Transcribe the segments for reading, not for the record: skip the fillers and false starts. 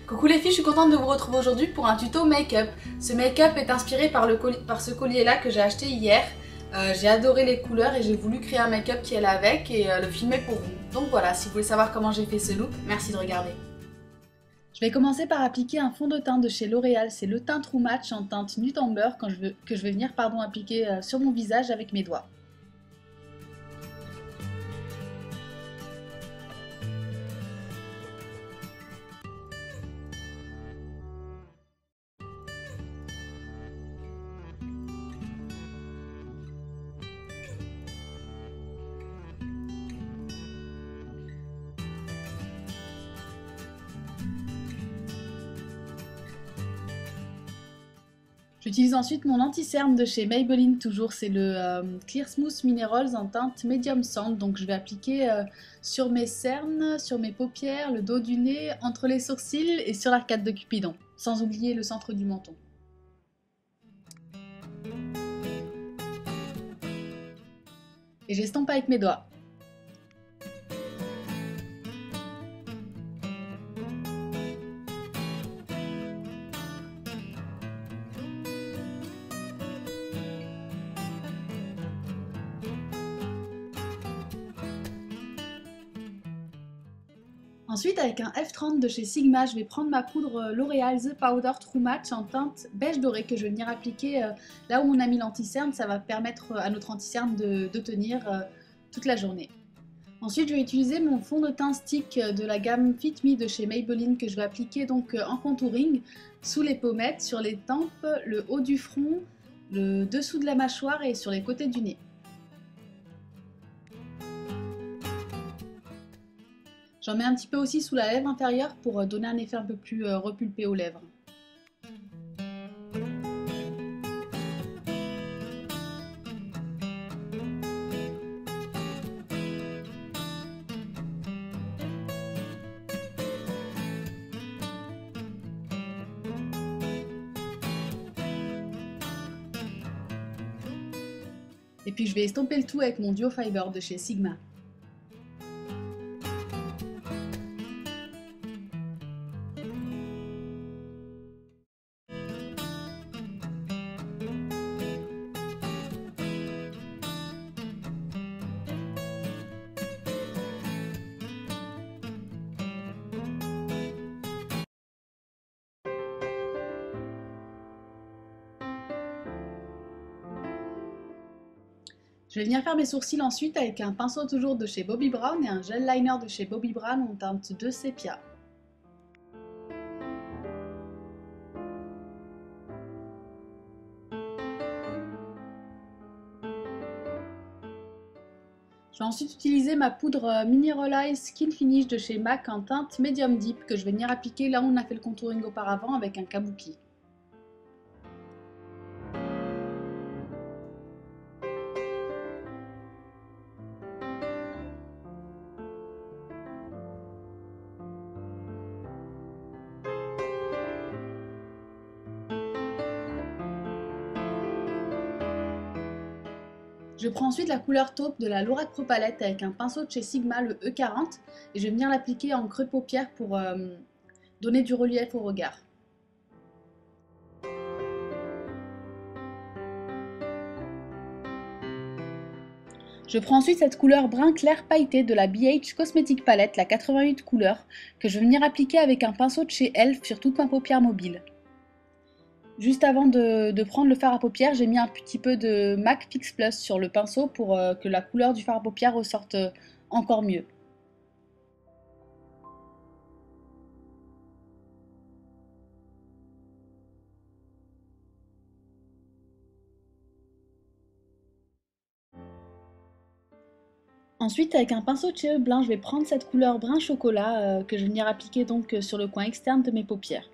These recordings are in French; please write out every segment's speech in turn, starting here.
Coucou les filles, je suis contente de vous retrouver aujourd'hui pour un tuto make-up. Ce make-up est inspiré par ce collier là que j'ai acheté hier. J'ai adoré les couleurs et j'ai voulu créer un make-up qui allait avec et le filmer pour vous. Donc voilà, si vous voulez savoir comment j'ai fait ce look, merci de regarder. Je vais commencer par appliquer un fond de teint de chez L'Oréal, c'est le teint True Match en teinte Nude Amber que je vais venir appliquer sur mon visage avec mes doigts. J'utilise ensuite mon anti-cerne de chez Maybelline, toujours, c'est le Clear Smooth Minerals en teinte Medium Sand. Donc je vais appliquer sur mes cernes, sur mes paupières, le dos du nez, entre les sourcils et sur l'arcade de Cupidon, sans oublier le centre du menton. Et j'estompe avec mes doigts. Ensuite, avec un F30 de chez Sigma, je vais prendre ma poudre L'Oréal The Powder True Match en teinte beige doré que je vais venir appliquer là où on a mis l'anti-cerne. Ça va permettre à notre anti-cerne de tenir toute la journée. Ensuite, je vais utiliser mon fond de teint stick de la gamme Fit Me de chez Maybelline que je vais appliquer donc en contouring sous les pommettes, sur les tempes, le haut du front, le dessous de la mâchoire et sur les côtés du nez. J'en mets un petit peu aussi sous la lèvre intérieure pour donner un effet un peu plus repulpé aux lèvres. Et puis je vais estomper le tout avec mon Duo Fiber de chez Sigma. Je vais venir faire mes sourcils ensuite avec un pinceau toujours de chez Bobbi Brown et un gel liner de chez Bobbi Brown en teinte de sépia. Je vais ensuite utiliser ma poudre Mineralize Skin Finish de chez MAC en teinte Medium Deep que je vais venir appliquer là où on a fait le contouring auparavant avec un kabuki. Je prends ensuite la couleur taupe de la Lorac Pro Palette avec un pinceau de chez Sigma, le E40, et je vais venir l'appliquer en creux de paupière pour donner du relief au regard. Je prends ensuite cette couleur brun clair pailleté de la BH Cosmetic Palette, la 88 couleurs, que je vais venir appliquer avec un pinceau de chez Elf sur toute ma paupière mobile. Juste avant de prendre le fard à paupières, j'ai mis un petit peu de MAC Fix Plus sur le pinceau pour que la couleur du fard à paupières ressorte encore mieux. Ensuite, avec un pinceau de chez Heubelin, je vais prendre cette couleur brun chocolat que je vais venir appliquer donc sur le coin externe de mes paupières.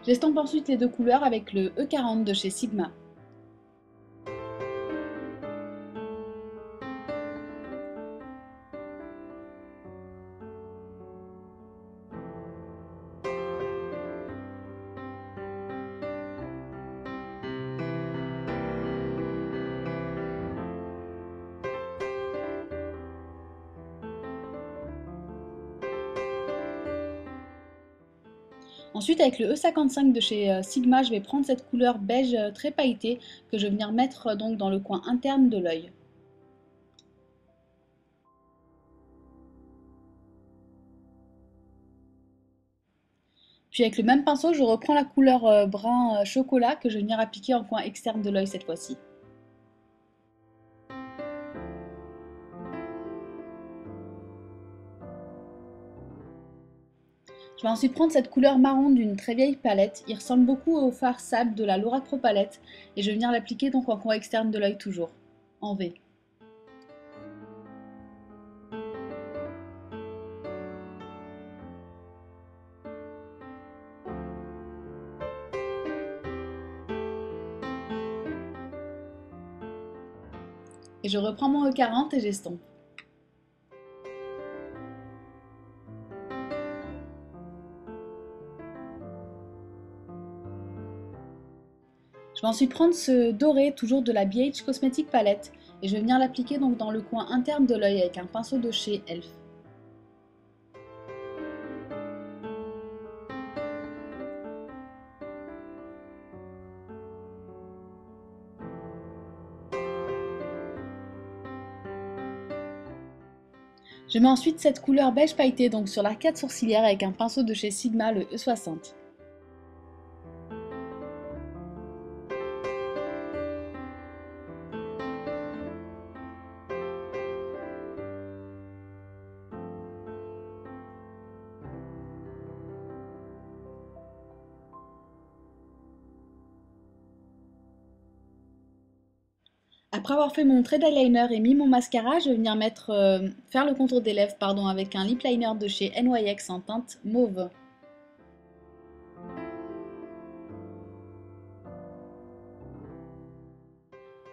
J'estompe ensuite les deux couleurs avec le E40 de chez Sigma. Ensuite, avec le E55 de chez Sigma, je vais prendre cette couleur beige très pailletée que je vais venir mettre donc dans le coin interne de l'œil. Puis avec le même pinceau, je reprends la couleur brun chocolat que je vais venir appliquer en coin externe de l'œil cette fois-ci. Je vais ensuite prendre cette couleur marron d'une très vieille palette. Il ressemble beaucoup au fard sable de la Laura Pro Palette et je vais venir l'appliquer donc en coin externe de l'œil toujours, en V. Et je reprends mon E40 et j'estompe. Je vais ensuite prendre ce doré, toujours de la BH Cosmetic Palette, et je vais venir l'appliquer donc dans le coin interne de l'œil avec un pinceau de chez Elf. Je mets ensuite cette couleur beige pailleté donc sur l'arcade sourcilière avec un pinceau de chez Sigma, le E60. Après avoir fait mon trait d'eyeliner et mis mon mascara, je vais venir faire le contour des lèvres avec un lip liner de chez NYX en teinte mauve.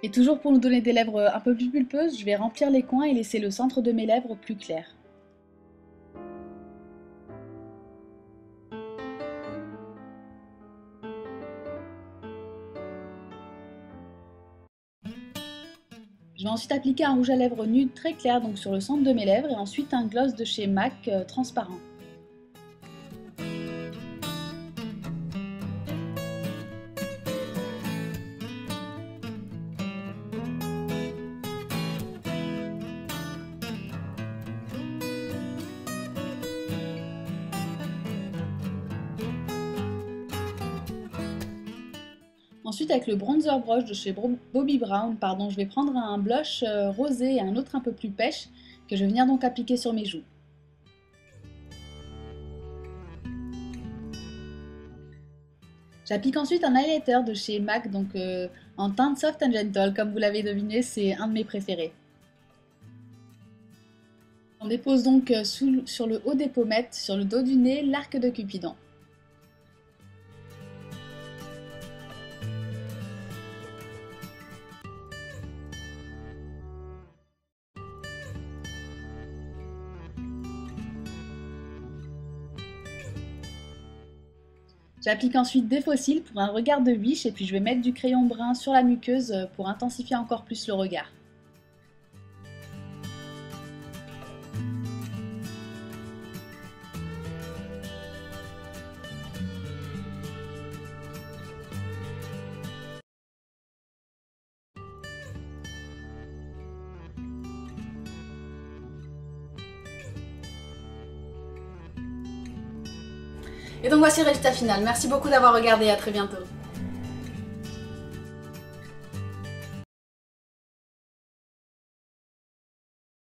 Et toujours pour nous donner des lèvres un peu plus pulpeuses, je vais remplir les coins et laisser le centre de mes lèvres plus clair. Je vais ensuite appliquer un rouge à lèvres nude très clair donc sur le centre de mes lèvres et ensuite un gloss de chez MAC transparent. Ensuite, avec le bronzer brush de chez Bobbi Brown, je vais prendre un blush rosé et un autre un peu plus pêche que je vais venir donc appliquer sur mes joues. J'applique ensuite un highlighter de chez MAC, en teinte soft and gentle, comme vous l'avez deviné, c'est un de mes préférés. On dépose donc sur le haut des pommettes, sur le dos du nez, l'arc de Cupidon. J'applique ensuite des faux cils pour un regard de biche et puis je vais mettre du crayon brun sur la muqueuse pour intensifier encore plus le regard. Et donc voici le résultat final. Merci beaucoup d'avoir regardé, à très bientôt.